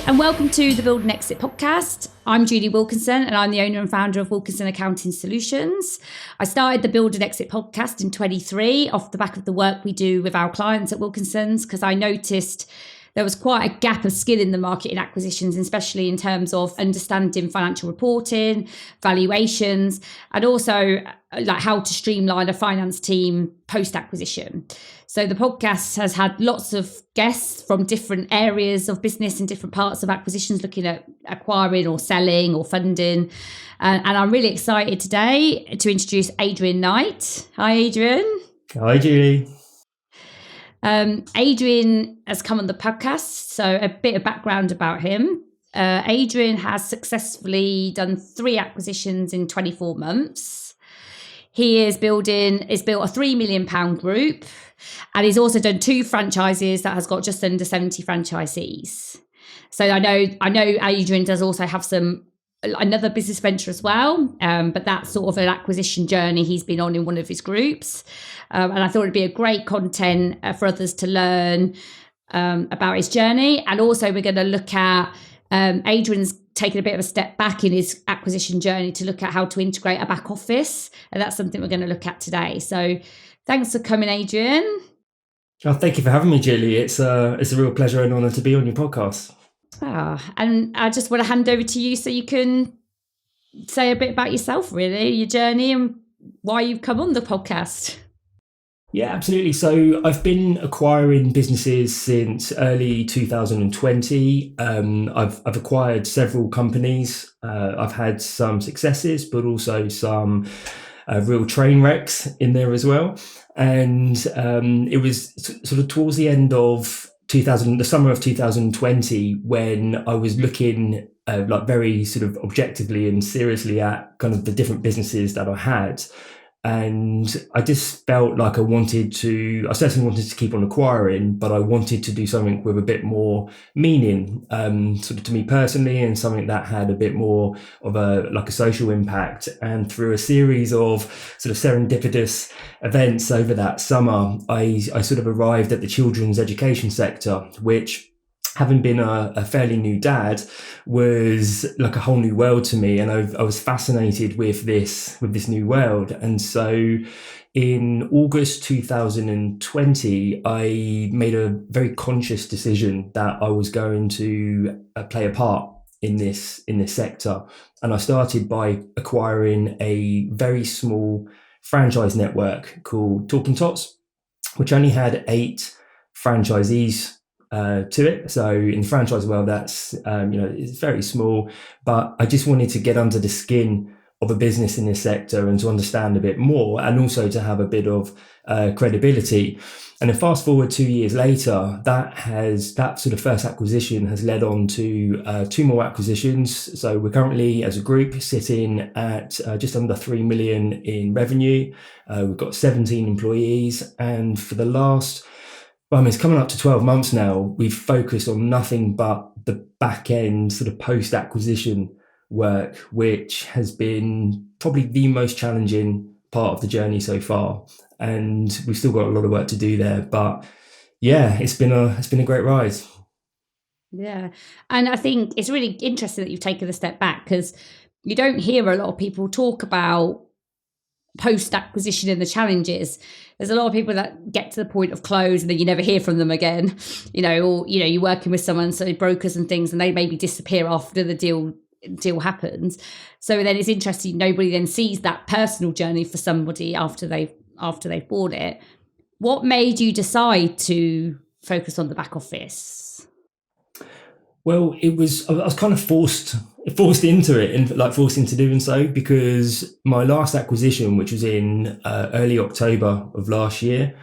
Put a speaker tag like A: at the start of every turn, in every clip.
A: And welcome to the Build and Exit podcast. I'm Julie Wilkinson and I'm the owner and founder of Wilkinson Accounting Solutions. I started the Build and Exit podcast in 23 off the back of the work we do with our clients at Wilkinson's, because I noticed there was quite a gap of skill in the market in acquisitions, especially in terms of understanding financial reporting, valuations, and also like how to streamline a finance team post-acquisition. So the podcast has had lots of guests from different areas of business and different parts of acquisitions, looking at acquiring or selling or funding. And I'm really excited today to introduce Adrian Knight. Hi, Adrian.
B: Hi, Julie.
A: Adrian has come on the podcast, so a bit of background about him. Adrian has successfully done 3 acquisitions in 24 months. He is built a £3 million group, and he's also done 2 franchises that has got just under 70 franchisees. So I know Adrian does also have another business venture as well, but that's sort of an acquisition journey he's been on in one of his groups. And I thought it'd be a great content for others to learn about his journey. And also we're going to look at Adrian's taken a bit of a step back in his acquisition journey to look at how to integrate a back office. And that's something we're going to look at today. So thanks for coming, Adrian.
B: Oh, thank you for having me, Julie. It's a real pleasure and honour to be on your podcast.
A: And I just want to hand over to you so you can say a bit about yourself, really, your journey and why you've come on the podcast.
B: Yeah, absolutely. So I've been acquiring businesses since early 2020. I've acquired several companies. I've had some successes, but also some real train wrecks in there as well. And it was sort of towards the end of the summer of 2020, when I was looking like very sort of objectively and seriously at kind of the different businesses that I had. And I just felt like I certainly wanted to keep on acquiring, but I wanted to do something with a bit more meaning, sort of to me personally, and something that had a bit more of a social impact. And through a series of sort of serendipitous events over that summer, I sort of arrived at the children's education sector, which, having been a fairly new dad, was like a whole new world to me. And I was fascinated with this new world. And so in August 2020, I made a very conscious decision that I was going to play a part in this sector. And I started by acquiring a very small franchise network called Talking Tots, which only had 8 franchisees to it. So in the franchise world, that's it's very small, but I just wanted to get under the skin of a business in this sector and to understand a bit more, and also to have a bit of credibility. And then fast forward 2 years later, that sort of first acquisition has led on to 2 more acquisitions. So we're currently, as a group, sitting at just under 3 million in revenue. We've got 17 employees, and for the last, it's coming up to 12 months now, we've focused on nothing but the back end sort of post-acquisition work, which has been probably the most challenging part of the journey so far. And we've still got a lot of work to do there. But yeah, it's been a great ride.
A: Yeah. And I think it's really interesting that you've taken a step back, because you don't hear a lot of people talk about post-acquisition and the challenges. There's a lot of people that get to the point of close and then you never hear from them again, or you're working with someone, so brokers and things, and they maybe disappear after the deal happens. So then it's interesting, nobody then sees that personal journey for somebody after they've bought it. What made you decide to focus on the back office?
B: Well, I was kind of forced into it, and forced into doing so, because my last acquisition, which was in early October of last year,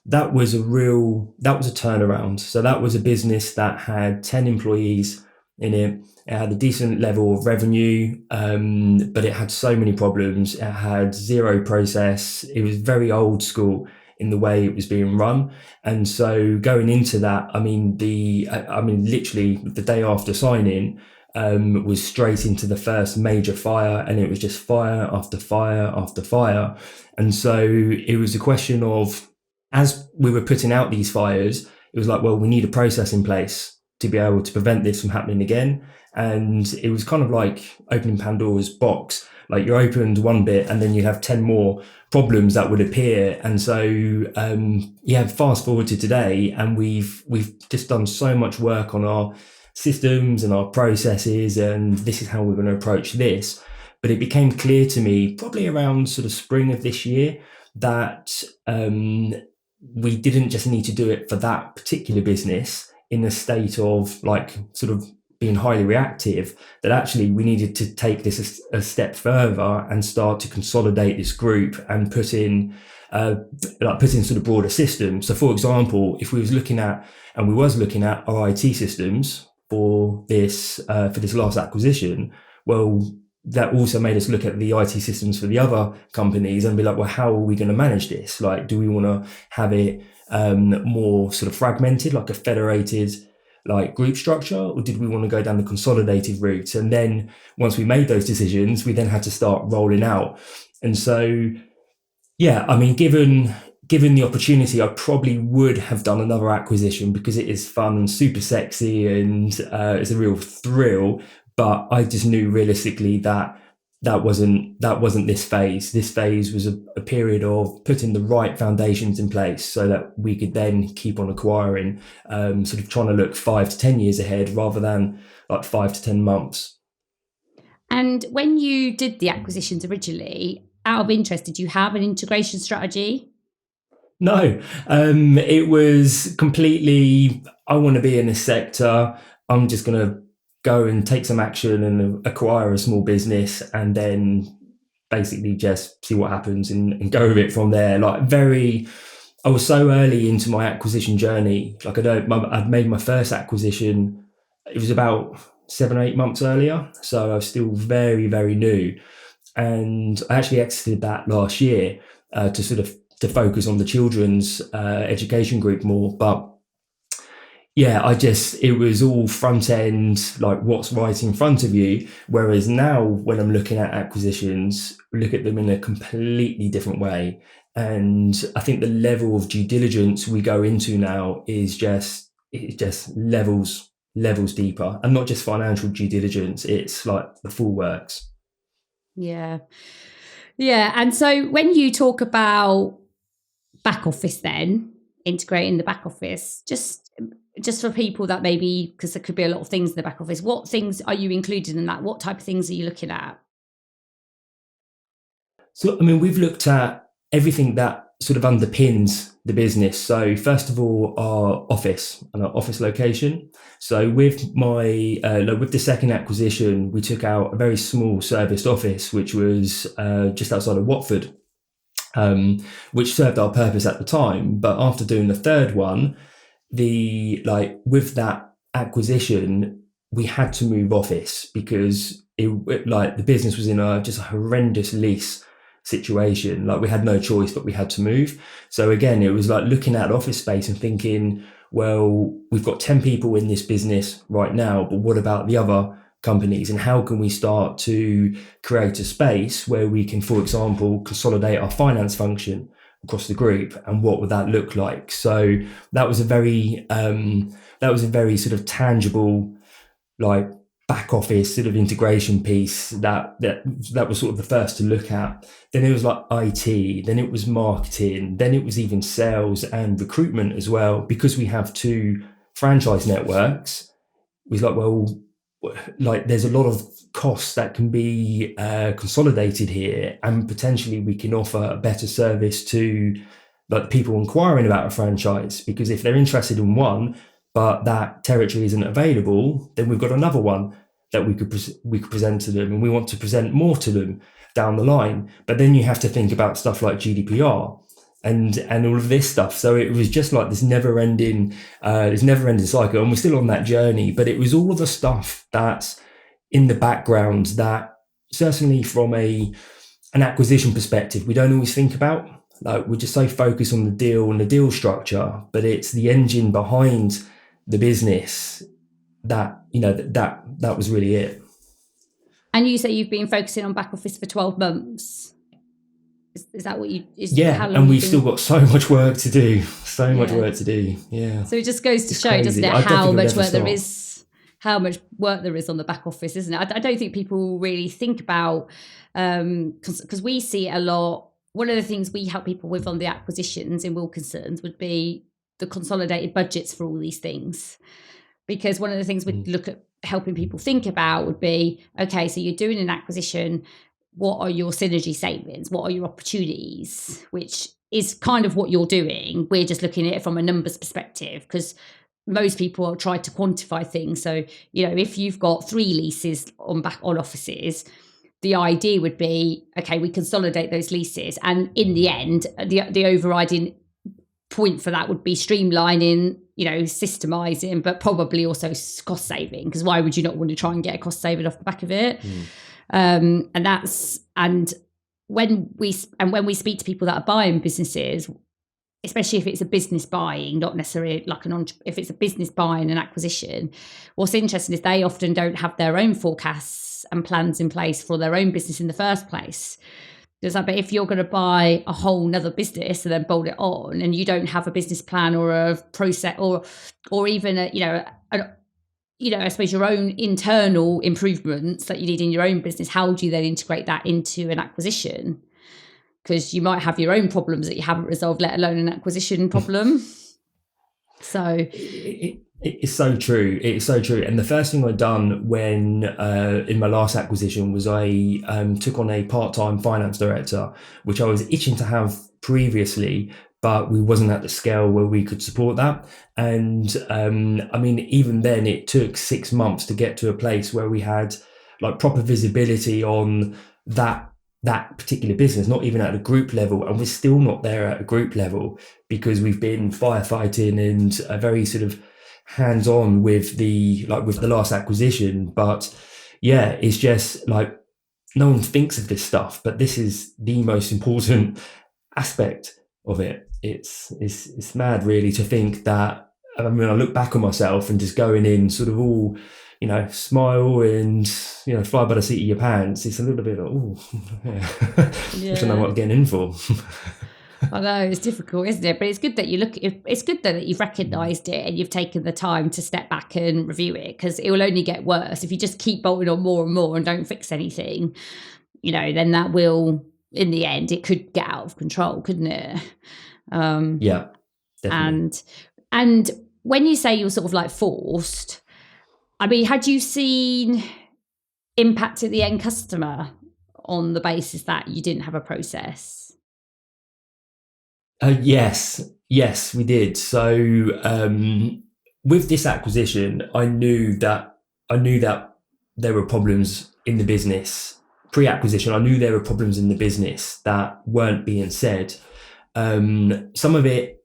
B: that was a turnaround. So that was a business that had 10 employees in it. It had a decent level of revenue, but it had so many problems. It had zero process. It was very old school in the way it was being run. And so going into that, literally the day after signing, was straight into the first major fire, and it was just fire after fire after fire. And so it was a question of, as we were putting out these fires, it was like, well, we need a process in place. to be able to prevent this from happening again. And it was kind of like opening Pandora's box. Like you opened one bit and then you have 10 more problems that would appear. And so, fast forward to today, and we've just done so much work on our systems and our processes, and this is how we're going to approach this. But it became clear to me probably around sort of spring of this year that we didn't just need to do it for that particular business in a state of like sort of being highly reactive, that actually we needed to take this a step further and start to consolidate this group and put in sort of broader systems. So for example, if we was looking at our IT systems for this last acquisition, well, that also made us look at the IT systems for the other companies and be like, well, how are we going to manage this? Like, do we want to have it more sort of fragmented, like a federated like group structure, or did we want to go down the consolidated route? And then once we made those decisions, we then had to start rolling out. And so, yeah, I mean, given the opportunity, I probably would have done another acquisition because it is fun and super sexy and it's a real thrill. But I just knew realistically that wasn't this phase. This phase was a period of putting the right foundations in place so that we could then keep on acquiring, sort of trying to look 5 to 10 years ahead rather than like 5 to 10 months.
A: And when you did the acquisitions originally, out of interest, did you have an integration strategy?
B: No, it was completely, I want to be in this sector. I'm just going to go and take some action and acquire a small business and then basically just see what happens and go with it from there. I was so early into my acquisition journey. Like I'd made my first acquisition. It was about 7 or 8 months earlier. So I was still very, very new. And I actually exited that last year to focus on the children's education group more. But yeah, it was all front end, like what's right in front of you. Whereas now when I'm looking at acquisitions, look at them in a completely different way. And I think the level of due diligence we go into now is just levels deeper, and not just financial due diligence. It's like the full works.
A: Yeah. Yeah. And so when you talk about back office, then integrating the back office, just for people that maybe, because there could be a lot of things in the back office, what things are you included in that? What type of things are you looking at?
B: So, I mean, we've looked at everything that sort of underpins the business. So, first of all, our office and our office location. So, with the second acquisition, we took out a very small serviced office, which was just outside of Watford, which served our purpose at the time. But after doing the third one, with that acquisition, we had to move office because the business was in just a horrendous lease situation. Like we had no choice, but we had to move. So again, it was like looking at office space and thinking, well, we've got 10 people in this business right now, but what about the other companies, and how can we start to create a space where we can, for example, consolidate our finance function across the group, and what would that look like? So that was a very sort of tangible, like back office sort of integration piece that was sort of the first to look at. Then it was like IT, then it was marketing, then it was even sales and recruitment as well. Because we have 2 franchise networks, it was like, well, like there's a lot of costs that can be consolidated here, and potentially we can offer a better service to like people inquiring about a franchise, because if they're interested in one but that territory isn't available, then we've got another one that we could present to them, and we want to present more to them down the line. But then you have to think about stuff like GDPR and all of this stuff. So it was just like this never ending cycle, and we're still on that journey. But it was all of the stuff that's in the background that certainly from an acquisition perspective we don't always think about. Like we're just so focused on the deal and the deal structure, but it's the engine behind the business that that was really it.
A: And you say you've been focusing on back office for 12 months. Is that what you?
B: Yeah,
A: How long
B: and
A: you've
B: we've still
A: been?
B: got so much work to do. So much
A: Yeah.
B: work to do. Yeah,
A: So it just goes to
B: it's
A: show, doesn't
B: crazy.
A: it,
B: I don't
A: how
B: think it would
A: much
B: ever
A: work there
B: stop.
A: is, how much work there is on the back office, isn't it? I don't think people really think about, because we see it a lot. One of the things we help people with on the acquisitions in Wilkinson's would be the consolidated budgets for all these things. Because one of the things we'd look at helping people think about would be, okay, so you're doing an acquisition. What are your synergy savings? What are your opportunities? Which is kind of what you're doing. We're just looking at it from a numbers perspective because most people are trying to quantify things. So, if you've got 3 leases on offices, the idea would be, okay, we consolidate those leases. And in the end, the overriding point for that would be streamlining, systemizing, but probably also cost saving. Because why would you not want to try and get a cost saving off the back of it? And when we speak to people that are buying businesses, especially if it's a business buying, not necessarily like if it's a business buying and acquisition, what's interesting is they often don't have their own forecasts and plans in place for their own business in the first place. But if you're going to buy a whole nother business and then bolt it on, and you don't have a business plan or a process, or even I suppose your own internal improvements that you need in your own business, how do you then integrate that into an acquisition? Because you might have your own problems that you haven't resolved, let alone an acquisition problem. So
B: it's so true. It's so true. And the first thing I'd done when in my last acquisition was I took on a part-time finance director, which I was itching to have previously, but we wasn't at the scale where we could support that. And even then it took 6 months to get to a place where we had like proper visibility on that particular business, not even at a group level. And we're still not there at a group level because we've been firefighting and very sort of hands-on with the last acquisition. But yeah, it's just like no one thinks of this stuff, but this is the most important aspect of it. It's mad really to think that. I look back on myself and just going in sort of all, smile and, fly by the seat of your pants. It's a little bit like, oh, yeah. I don't know what I'm getting in for.
A: I know it's difficult, isn't it? But it's good that it's good that you've recognised it and you've taken the time to step back and review it, because it will only get worse if you just keep bolting on more and more and don't fix anything. Then that will, in the end, it could get out of control, couldn't it?
B: Yeah, definitely.
A: And when you say you're sort of like forced, had you seen impact to the end customer on the basis that you didn't have a process?
B: Yes, we did. So with this acquisition, I knew that there were problems in the business. Pre-acquisition, I knew there were problems in the business that weren't being said. Some of it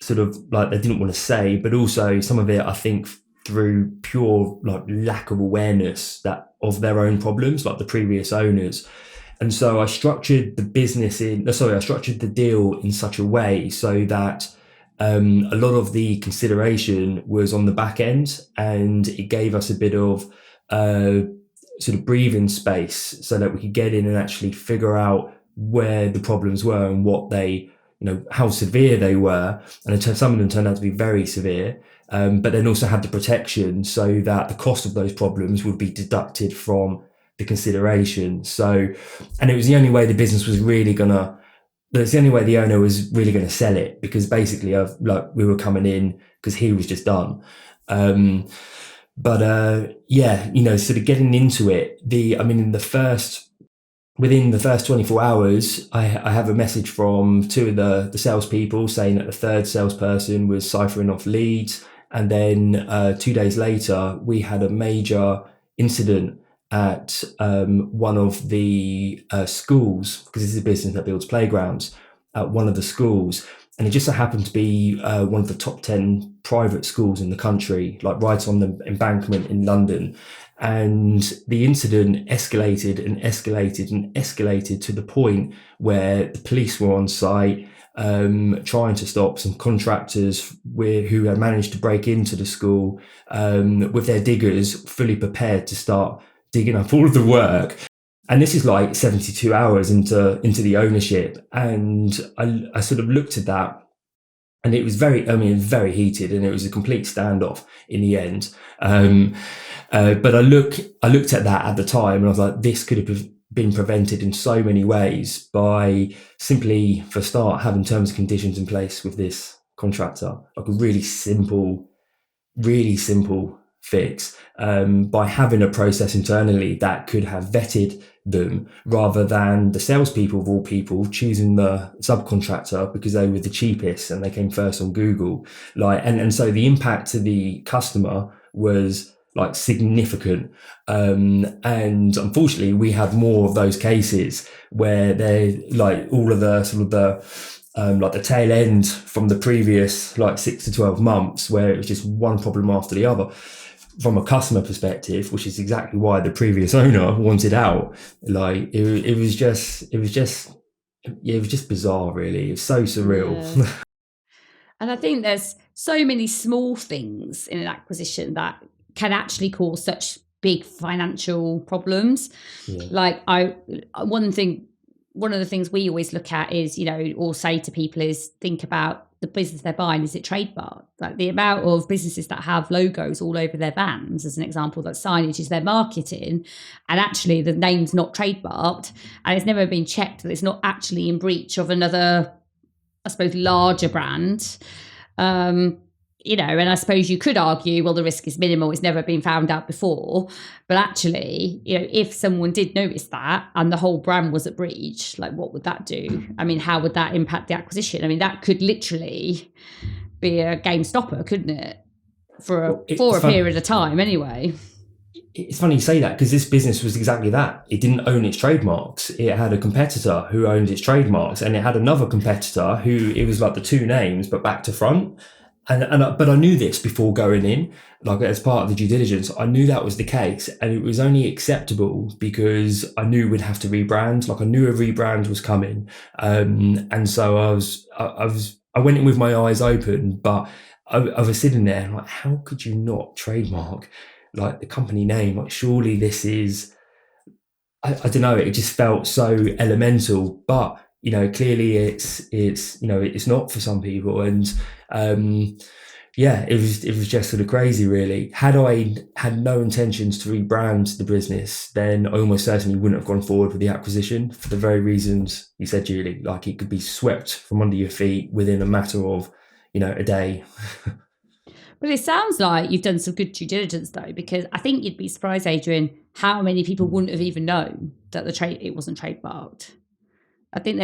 B: sort of like they didn't want to say, but also some of it I think through pure like lack of awareness that of their own problems, like the previous owners. And so I structured the deal in such a way so that a lot of the consideration was on the back end, and it gave us a bit of sort of breathing space so that we could get in and actually figure out where the problems were and what they, how severe they were. And some of them turned out to be very severe. But then also had the protection so that the cost of those problems would be deducted from the consideration. So, and it was the only way the business was really gonna, it's the only way the owner was really going to sell it, because basically we were coming in because he was just done. Sort of getting into it, within the first 24 hours, I have a message from 2 of the salespeople saying that the third salesperson was ciphering off leads. And then 2 days later, we had a major incident at one of the schools, because this is a business that builds playgrounds, at one of the schools. And it just so happened to be one of the top 10 private schools in the country, like right on the embankment in London. And the incident escalated and escalated and escalated to the point where the police were on site trying to stop some contractors who had managed to break into the school with their diggers fully prepared to start digging up all of the work. And this is like 72 hours into the ownership. And I sort of looked at that, and it was very heated, and it was a complete standoff in the end. But I looked at that at the time, and I was like, this could have been prevented in so many ways by simply, for a start, having terms and conditions in place with this contractor, like a really simple fix, by having a process internally that could have vetted them, rather than the salespeople of all people choosing the subcontractor because they were the cheapest and they came first on Google. And so the impact to the customer was like significant. And unfortunately, we had more of those cases where they like all of the sort of like the tail end from the previous like 6 to 12 months, where it was just one problem after the other from a customer perspective, which is exactly why the previous owner wanted out. Like it was just bizarre, really. It's so surreal.
A: Yeah. And I think there's so many small things in an acquisition that can actually cause such big financial problems.
B: Yeah.
A: Like one of the things we always look at is, or say to people is, think about the business they're buying. Is it trademarked? Like the amount of businesses that have logos all over their vans, as an example, that signage is their marketing, and actually the name's not trademarked, and it's never been checked that it's not actually in breach of another, I suppose, larger brand. And I suppose you could argue, well, the risk is minimal. It's never been found out before. But actually, if someone did notice that and the whole brand was at breach, like what would that do? I mean, how would that impact the acquisition? I mean, that could literally be a game stopper, couldn't it? For a period of time anyway.
B: It's funny you say that, because this business was exactly that. It didn't own its trademarks. It had a competitor who owned its trademarks, and it had another competitor who, it was like the two names, but back to front. But I knew this before going in, like as part of the due diligence. I knew that was the case, and it was only acceptable because I knew we'd have to rebrand. Like I knew a rebrand was coming, and so I went in with my eyes open. But I was sitting there and like, how could you not trademark like the company name? Like surely this is, I don't know. It just felt so elemental, but clearly it's not for some people. And it was just sort of crazy, really. Had I had no intentions to rebrand the business, then I almost certainly wouldn't have gone forward with the acquisition, for the very reasons you said, Julie. Like it could be swept from under your feet within a matter of a day.
A: Well, it sounds like you've done some good due diligence, though, because I think you'd be surprised, Adrian, how many people wouldn't have even known that it wasn't trademarked. I think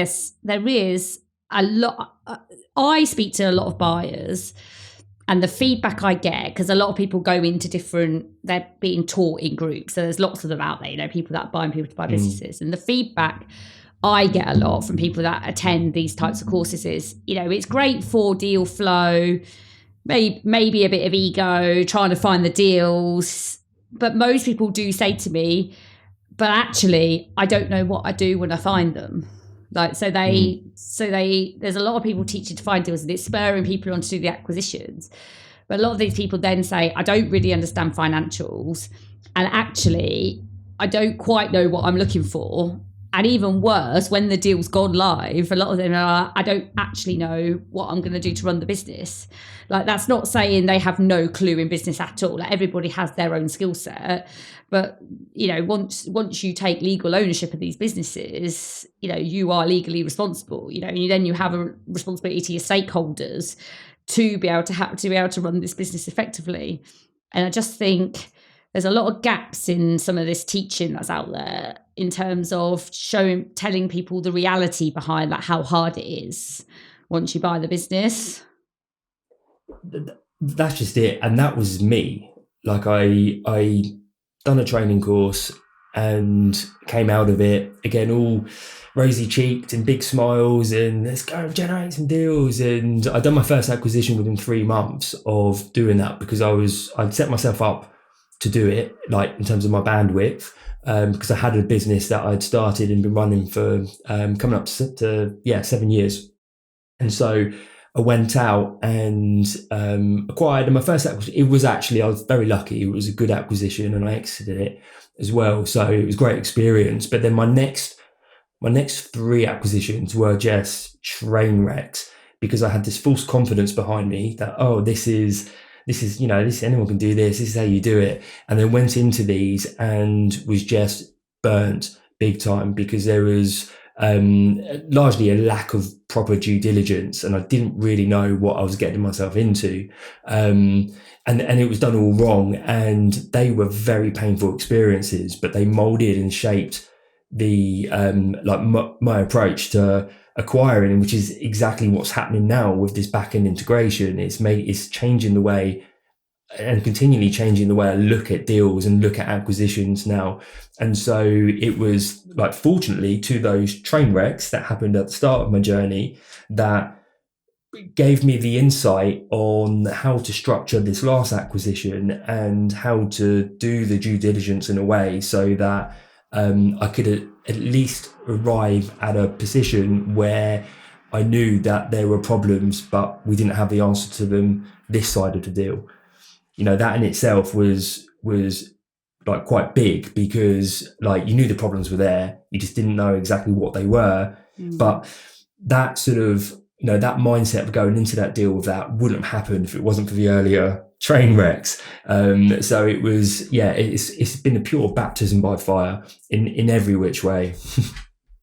A: there is a lot. I speak to a lot of buyers, and the feedback I get, because a lot of people go into they're being taught in groups. So there's lots of them out there, people that buy and people to buy businesses. And the feedback I get a lot from people that attend these types of courses is, it's great for deal flow, maybe a bit of ego, trying to find the deals. But most people do say to me, but actually, I don't know what I do when I find them. Like, so there's a lot of people teaching to find deals, and it's spurring people on to do the acquisitions. But a lot of these people then say, I don't really understand financials, and actually, I don't quite know what I'm looking for. And even worse, when the deal's gone live, a lot of them are, I don't actually know what I'm going to do to run the business. Like, that's not saying they have no clue in business at all. Like, everybody has their own skill set. But, once you take legal ownership of these businesses, you are legally responsible, and then you have a responsibility to your stakeholders to be able to run this business effectively. And I just think there's a lot of gaps in some of this teaching that's out there in terms of telling people the reality behind like how hard it is once you buy the business.
B: That's just it. And that was me. Like I done a training course and came out of it again, all rosy cheeked and big smiles, and let's go generate some deals. And I'd done my first acquisition within 3 months of doing that, because I'd set myself up to do it, like in terms of my bandwidth, because I had a business that I'd started and been running for coming up to 7 years. And so I went out and acquired. And my first acquisition, it was actually, I was very lucky. It was a good acquisition, and I exited it as well. So it was a great experience. But then my next three acquisitions were just train wrecks, because I had this false confidence behind me that, oh, this is anyone can do this. This is how you do it. And then went into these and was just burnt big time, because there was largely a lack of proper due diligence, and I didn't really know what I was getting myself into. And it was done all wrong, and they were very painful experiences, but they molded and shaped the my approach to acquiring, which is exactly what's happening now with this back-end integration. It's changing the way, and continually changing the way I look at deals and look at acquisitions now. And so it was like, fortunately, to those train wrecks that happened at the start of my journey, that gave me the insight on how to structure this last acquisition and how to do the due diligence in a way so that I could at least arrive at a position where I knew that there were problems, but we didn't have the answer to them this side of the deal. That in itself was like quite big, because like you knew the problems were there, you just didn't know exactly what they were. But that sort of, that mindset of going into that deal with that wouldn't have happened if it wasn't for the earlier train wrecks. So it was, it's been a pure baptism by fire in every which way.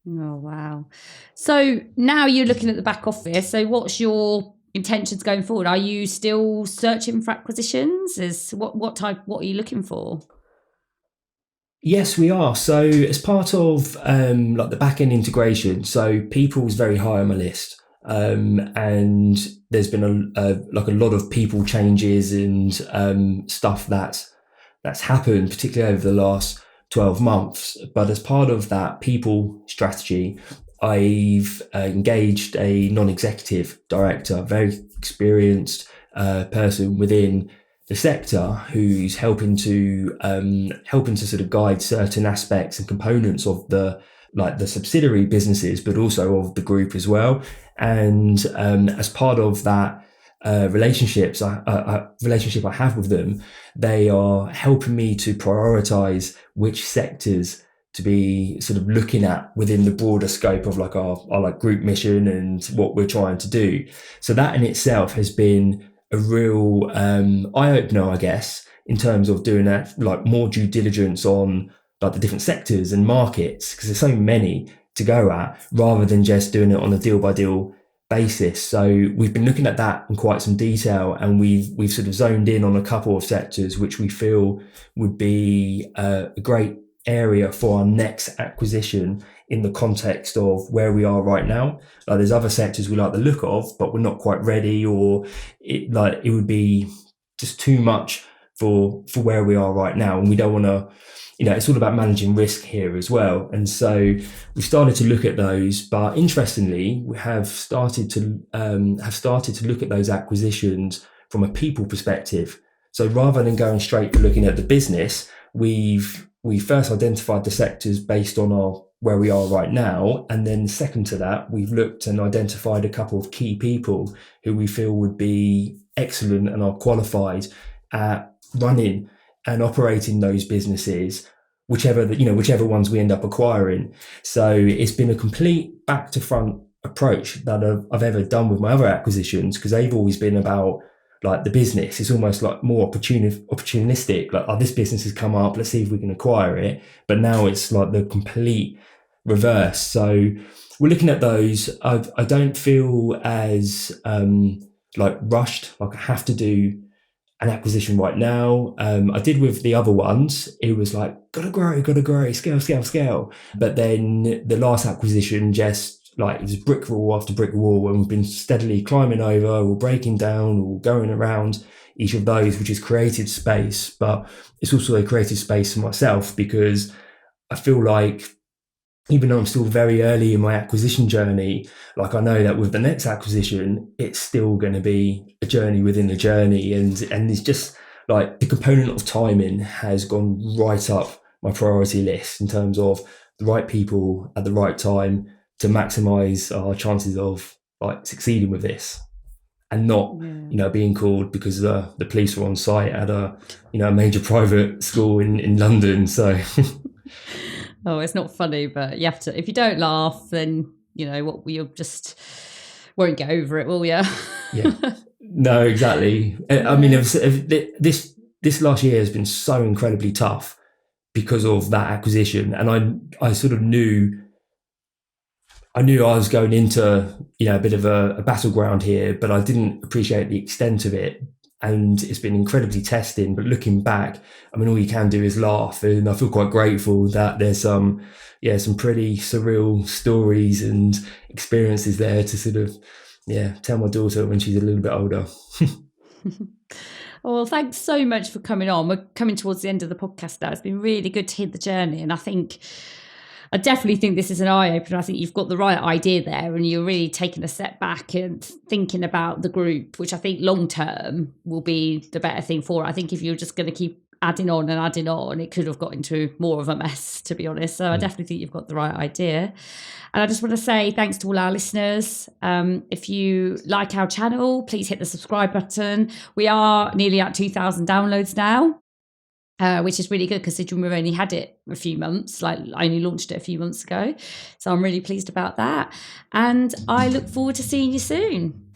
A: Oh, wow. So now you're looking at the back office. So what's your intentions going forward? Are you still searching for acquisitions? What are you looking for?
B: Yes, we are. So as part of like the back end integration, so people is very high on my list. And there's been a lot of people changes and stuff that's happened, particularly over the last 12 months. But as part of that people strategy, I've engaged a non-executive director, very experienced person within the sector, who's helping to sort of guide certain aspects and components of the subsidiary businesses, but also of the group as well. And as part of that relationship I have with them, they are helping me to prioritize which sectors to be sort of looking at within the broader scope of like our like group mission and what we're trying to do. So that in itself has been a real eye-opener, I guess, in terms of doing that, like more due diligence on like the different sectors and markets, because there's so many to go at, rather than just doing it on a deal by deal basis. So we've been looking at that in quite some detail, and we've sort of zoned in on a couple of sectors which we feel would be a great area for our next acquisition in the context of where we are right now. Like there's other sectors we like the look of, but we're not quite ready, or it would be just too much for where we are right now, and we don't want to. It's all about managing risk here as well. And so we started to look at those, but interestingly, we have started to look at those acquisitions from a people perspective. So rather than going straight to looking at the business, we first identified the sectors based on where we are right now. And then second to that, we've looked and identified a couple of key people who we feel would be excellent and are qualified at running and operating those businesses, whichever ones we end up acquiring. So it's been a complete back to front approach that I've ever done with my other acquisitions, because they've always been about like the business. It's almost like more opportunistic, like, oh, this business has come up, let's see if we can acquire it. But now it's like the complete reverse. So we're looking at those. I don't feel as like rushed, like I have to do an acquisition right now. I did with the other ones. It was like, gotta grow, scale. But then the last acquisition, just like, it was brick wall after brick wall, and we've been steadily climbing over, or breaking down, or going around each of those, which has created space. But it's also created space for myself, because I feel like, even though I'm still very early in my acquisition journey, like I know that with the next acquisition, it's still going to be a journey within a journey. And it's just like the component of timing has gone right up my priority list in terms of the right people at the right time to maximize our chances of like succeeding with this. and not, being called because the police were on site at a major private school in London. So,
A: oh, it's not funny, but you have to. If you don't laugh, then what you just won't get over it, will you?
B: Yeah, no, exactly. I mean, this last year has been so incredibly tough because of that acquisition, and I sort of knew. I knew I was going into a bit of a battleground here, but I didn't appreciate the extent of it. And it's been incredibly testing. But looking back, I mean, all you can do is laugh, and I feel quite grateful that there's some pretty surreal stories and experiences there to sort of tell my daughter when she's a little bit older.
A: Well, thanks so much for coming on. We're coming towards the end of the podcast now. It's been really good to hear the journey, and I definitely think this is an eye-opener. I think you've got the right idea there, and you're really taking a step back and thinking about the group, which I think long-term will be the better thing for it. I think if you're just going to keep adding on, it could have got into more of a mess, to be honest. So I definitely think you've got the right idea. And I just want to say thanks to all our listeners. If you like our channel, please hit the subscribe button. We are nearly at 2,000 downloads now. Which is really good considering we've only had it a few months. Like, I only launched it a few months ago. So I'm really pleased about that. And I look forward to seeing you soon.